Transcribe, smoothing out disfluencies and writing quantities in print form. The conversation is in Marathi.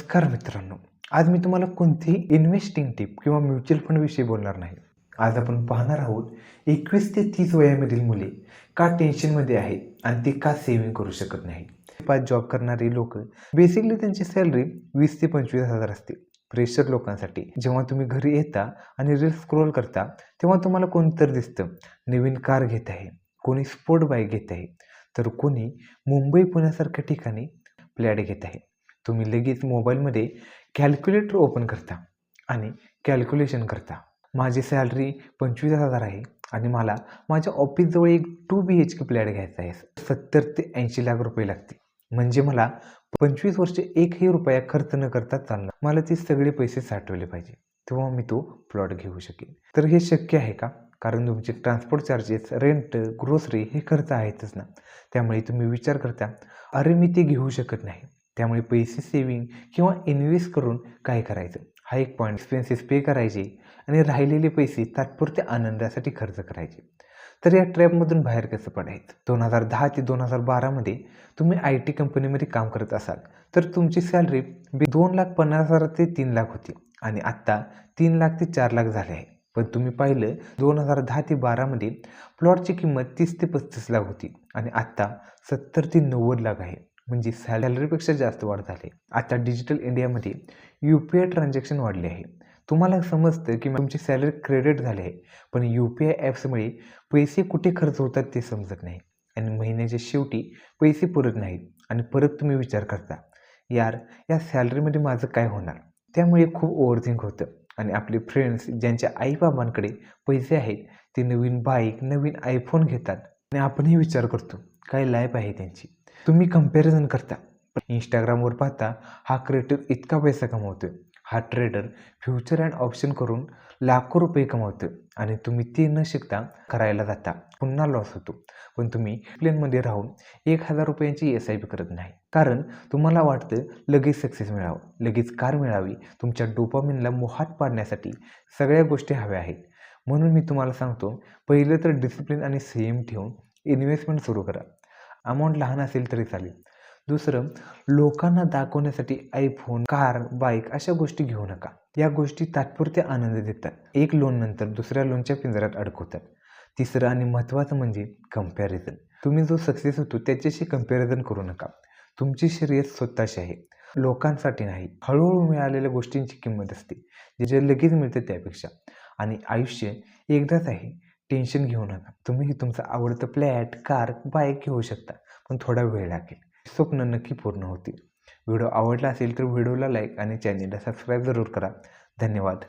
नमस्कार मित्रांनो. आज मी तुम्हाला कोणतीही इन्व्हेस्टिंग टिप किंवा म्युच्युअल फंड विषयी बोलणार नाही. आज आपण पाहणार आहोत 21 ते 30 वयामधील मुले का टेन्शनमध्ये आहेत आणि ते का सेव्हिंग करू शकत नाही. 5 जॉब करणारी लोक बेसिकली त्यांची सॅलरी 20 ते 25,000 असते. प्रेशर लोकांसाठी जेव्हा तुम्ही घरी येता आणि रील्स स्क्रोल करता तेव्हा तुम्हाला कोणतरी दिसतं नवीन कार घेत आहे, कोणी स्पोर्ट बाईक घेत आहे, तर कोणी मुंबई पुण्यासारख्या ठिकाणी फ्लॅट घेत आहे. तुम्ही लगेच मोबाईलमध्ये कॅल्क्युलेटर ओपन करता आणि कॅल्क्युलेशन करता. माझी सॅलरी 25,000 आहे आणि मला माझ्या ऑफिसजवळ एक 2 BHK फ्लॅट घ्यायचा आहे. 70 ते 80 लाख रुपये लागतील. म्हणजे मला 25 वर्ष एकही रुपया खर्च न करता चालणार. मला ते सगळे पैसे साठवले पाहिजे. तेव्हा मी तो प्लॉट घेऊ शकेन. तर हे शक्य आहे का? कारण तुमचे ट्रान्सपोर्ट चार्जेस, रेंट, ग्रोसरी हे खर्च आहेतच ना. त्यामुळे तुम्ही विचार करता, अरे मी ते घेऊ शकत नाही. त्यामुळे पैसे सेव्हिंग किंवा इन्व्हेस्ट करून काय करायचं हा एक पॉईंट. एक्सपेन्सेस पे करायचे आणि राहिलेले पैसे तात्पुरत्या आनंदासाठी खर्च करायचे. तर या ट्रॅपमधून बाहेर कसं पडायचं? 2010 ते 2012मध्ये तुम्ही IT कंपनीमध्ये काम करत असाल तर तुमची सॅलरी 2,50,000 ते 3 लाख होती आणि आत्ता 3 लाख ते 4 लाख झाले आहे. पण तुम्ही पाहिलं 2010 ते 12मध्ये प्लॉटची किंमत 30 ते 35 लाख होती आणि आत्ता 70 ते 90 लाख आहे. म्हणजे सॅलरीपेक्षा जास्त वाढ झाली. आता डिजिटल इंडियामध्ये UPI ट्रान्झॅक्शन वाढले आहे. तुम्हाला समजतं की तुमची सॅलरी क्रेडिट झाली आहे, पण UPI ॲप्समुळे पैसे कुठे खर्च होतात ते समजत नाही आणि महिन्याच्या शेवटी पैसे पुरत नाहीत आणि परत तुम्ही विचार करता, यार या सॅलरीमध्ये माझं काय होणार? त्यामुळे खूप ओव्हरथिंक होतं आणि आपले फ्रेंड्स ज्यांच्या आईबाबांकडे पैसे आहेत ते नवीन बाईक, नवीन iPhone घेतात आणि आपणही विचार करतो काय लाईफ आहे त्यांची. तुम्ही कंपॅरिझन करता. इंस्टाग्रामवर पाहता हा क्रिएटर इतका पैसा कमवतोय, हा ट्रेडर फ्युचर अँड ऑप्शन करून लाखो रुपये कमवतोय आणि तुम्ही ते न शिकता करायला जाता, पुन्हा लॉस होतो. पण तुम्ही प्लेनमध्ये राहून 1,000 रुपयांची SIP करत नाही, कारण तुम्हाला वाटतं लगेच सक्सेस मिळावं, लगेच कार मिळावी. तुमच्या डोपामिनला मोहात पाडण्यासाठी सगळ्या गोष्टी हव्या आहेत. म्हणून मी तुम्हाला सांगतो, पहिलं तर डिसिप्लिन आणि संयम ठेवून इन्व्हेस्टमेंट सुरू करा. अमाऊंट लहान असेल तरी चालेल. दुसरं, लोकांना दाखवण्यासाठी iPhone, कार, बाईक अशा गोष्टी घेऊ नका. या गोष्टी तात्पुरते आनंद देतात, एक लोन नंतर दुसऱ्या लोनच्या पिंजऱ्यात अडकवतात. तिसरं आणि महत्त्वाचं म्हणजे कंपॅरिझन. तुम्ही जो सक्सेस होतो त्याच्याशी कंपॅरिझन करू नका. तुमची शर्यत स्वतःशी आहे, लोकांसाठी नाही. हळूहळू मिळालेल्या गोष्टींची किंमत असते, जे लगेच मिळते त्यापेक्षा. आणि आयुष्य एकदाच आहे, टेन्शन घेऊ नका. तुम्ही तुमचं आवडतं फ्लॅट, कार, बाईक घेऊ शकता, पण थोडा वेळ लागेल. स्वप्न नक्की पूर्ण होतील. व्हिडिओ आवडला असेल तर व्हिडिओला लाईक आणि चॅनेलला सबस्क्राईब जरूर करा. धन्यवाद.